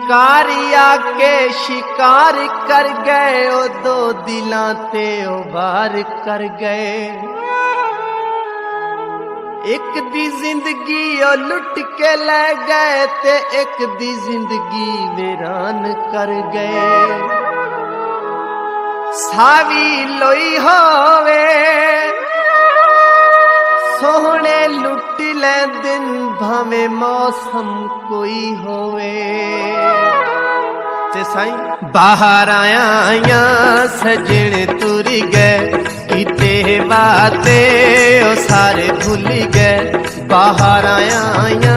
शिकारी आके शिकार कर गए, ओ दो दिलां ते ओ वार कर गए। एक दी जिंदगी ओ लुट के ले गए ते एक दी जिंदगी वीरान कर गए। सावी लोई होवे सोहने लुट ले दिन भावे मौसम कोई होवे। ते साईं बाहर आया सजण तुर गए, कीते बाते ओ सारे भूल गए। बाहर आया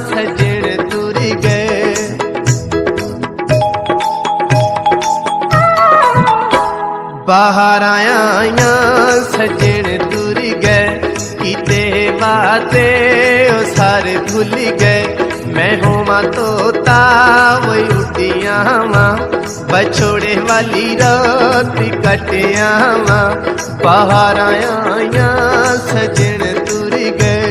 सजण तुर गए, बाहर आया सजण तुर गए। कीते बाते ओ सारे भूल गए। मैं होवा तोता वही उड़िया मां, बछोड़े वाली रात कटिया मां। बाहर आया सजण तुर गए।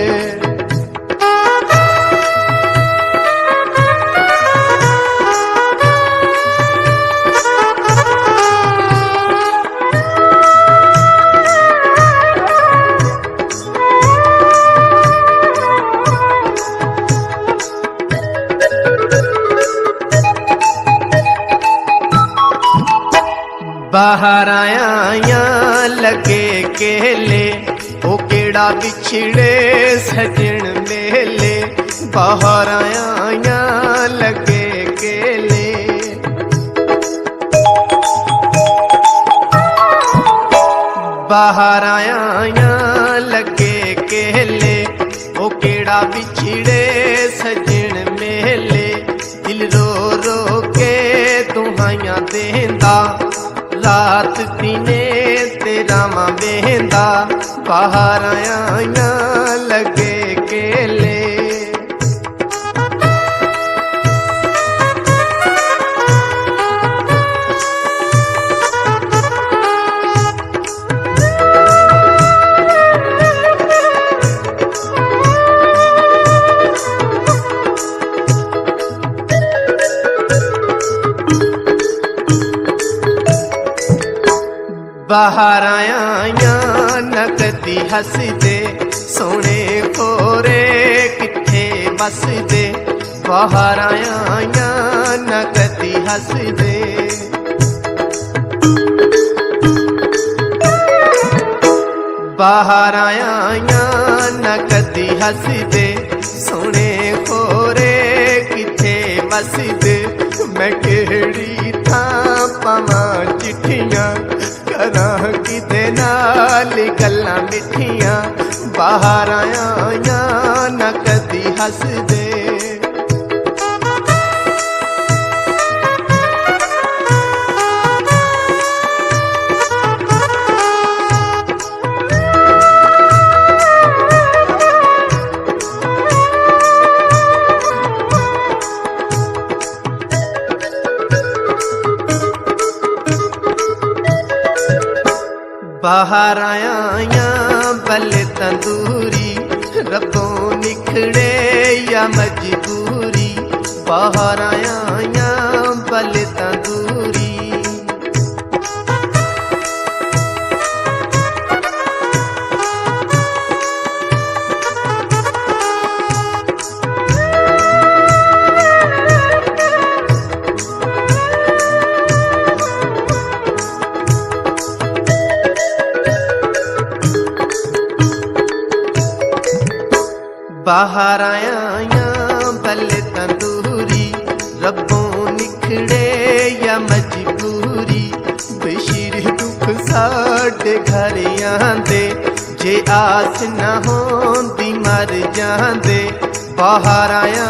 बाहर आया लगे केले, ओ केड़ा बिछड़े सजण मेले। बाहर आया लगे केले, बाहर आया लगे केले। ओ केड़ा बिछड़े सजण मेले। दिल रो रो के दुहाइयां देंदा, रात दिने तेरा मां बेंदा। बाहर आया लगे केले, बाहर आया नकदी हस दे। सोने खोरे किथे बस दे। बाहर आया नकदी हस दे। बाहर आया नकदी हस दे। सोने खोरे किथे बस दे। मैं केड़ी थां पावां चिट्ठियां, करा किते नाल गल्लां मिठियां। बाहर आया नकदी हस दे। बाहर आया बल तंदूरी, रब्बों निखड़े या मजबूरी। बाहर आया बल तंदूरी, बाहर आया बल तंदूरी। रब्बों निखड़े या मजबूरी। बशीर दुख साडे घर आंदे, जे आस न होंदी मर जांदे। बाहर आया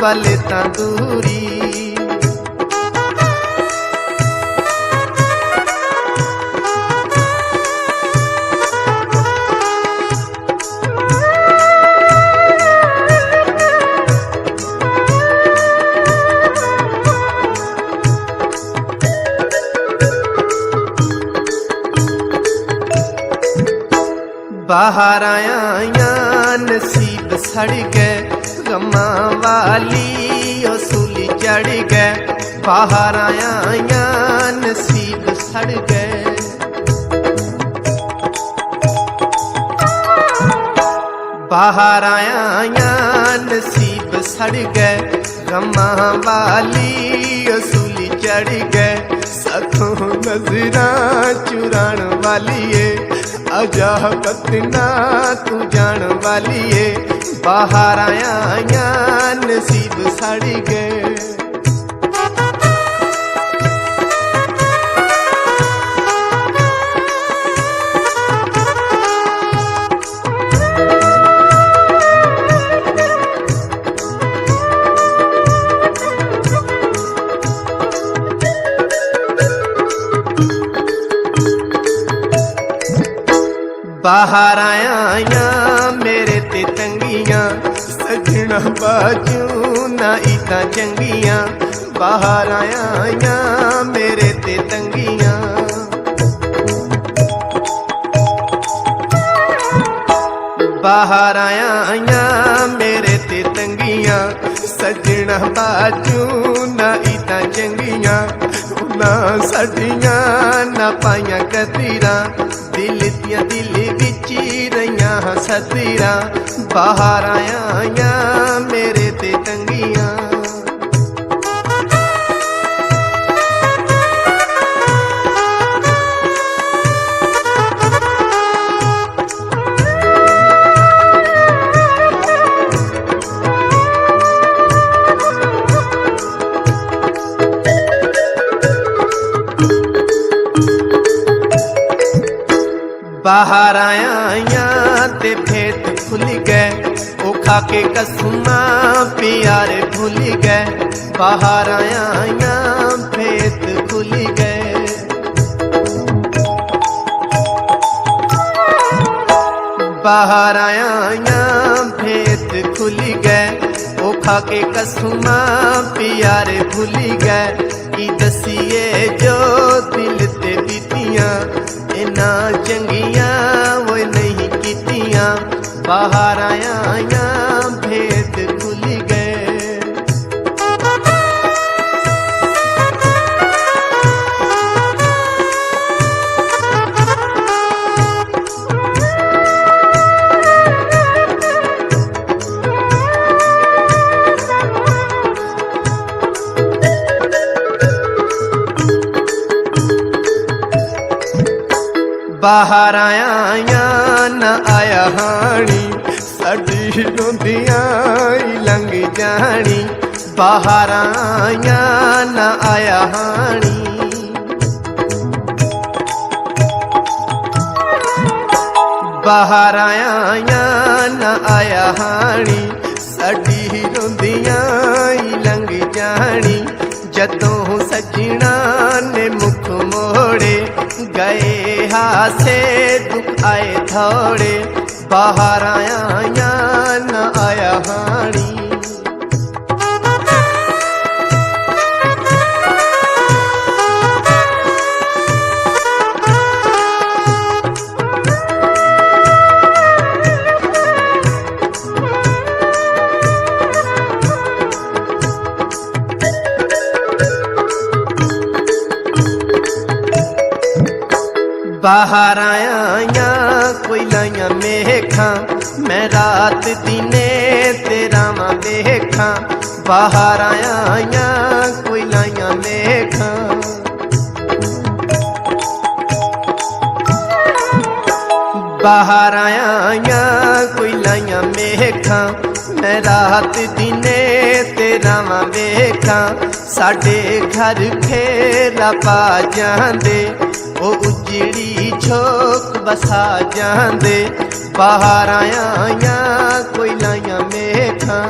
बल तंदूरी, बाहर आया नसीब सड़ गए। गमां वाली सूली चढ़ गए, बाहर आया नसीब सड़ गए। बाहर आया नसीब सड़ गए, गमा वाली सूली चढ़ गए, सखों नजरा चुरान वालीए, आजा कतना तू जान वालीए, बाहर आया नसीब सड़ गए। बाहर आया मेरे ते तंगियां, सजना बाजू ना इता चंगियां, बाहर आया मेरे ते तंगियां। बाहर आया मेरे ते तंगियां, सजना बाजू ना इता चंगियां, ना साडियां ना पाइयां कतीरां, दिल दिया दिल विच रहियां सतीरां, बाहर आया मेरे ते तंगियां। बाहर आया ते भेद खुल गए, ओ खाके कसमा प्यार भूल गए, बाहर आया भेद खुल गए। बाहर आया भेद खुल गए, ओ खाके कसमा प्यार भूल गए, की दसिए जो दिल ते बीतियां, इना चंगियां वो नहीं कीतियां, बाहर आया भेद खुल गए। बाहर आया ना आया हानी, साडी रोंदियां लंघ जानी, बाहर आया ना आया हानी। बाहर आया ना आया हानी, साडी रोंदियां लंघ जानी, जदों सजना ने मुख मोड़े, गए हासे दुख आए थोड़े, बाहर आया ना आया हानी। बाहर आया कोई लाइया मेखा, मैं रात दिने तेरा मां देखा, बाहर आया कोई लाइया मेखा। बाहर आया कोई लाइया मेखा, मैं रात दिने तेरा मां देखा, साडे घर फेरा पा जांदे, ओ उजड़ी झोंक बसा जांदे, बाहर आया कोई लाइया मेखा।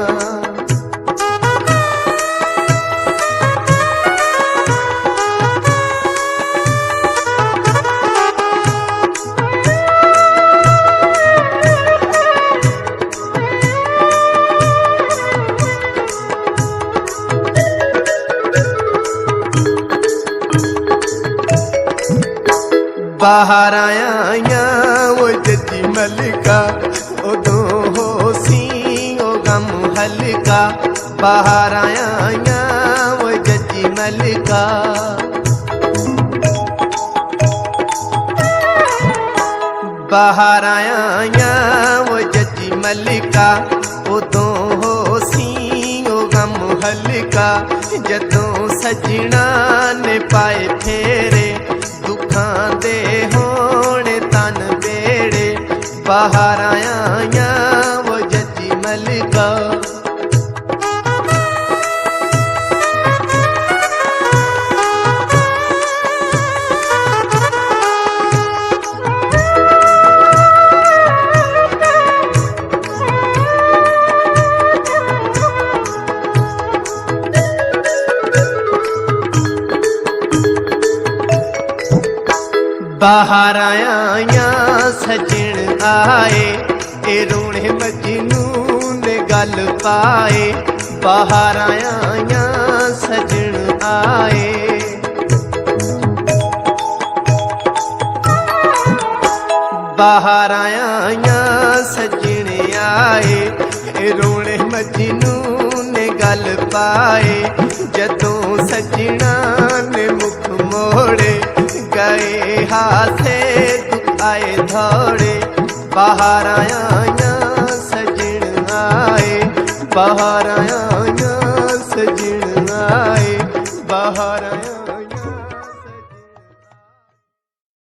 बाहर आया वो जजी मलका, उदों हो सी ओ गम हल्का, बाहर आया वो जची मलिका। बाहर आया वो जची मलिका, उदों हो सी ओ गम हल्का, जदों सजना ने पाए फेरे, दुखां दे होने तन बेड़े। बाहर आया वो जची मलिका। बाहर आया सजन आए, ए रोने मजनू ने गल पाए। बाहर आया सजन आए, बाहर आया सजन आए, ए रोने मजनू ने गल पाए। जदों सजना ने मुख मोड़े, गए हाथे दुख आए धौड़े। बाहर आया सजन आए, बाहर आया सजन आए, बाहर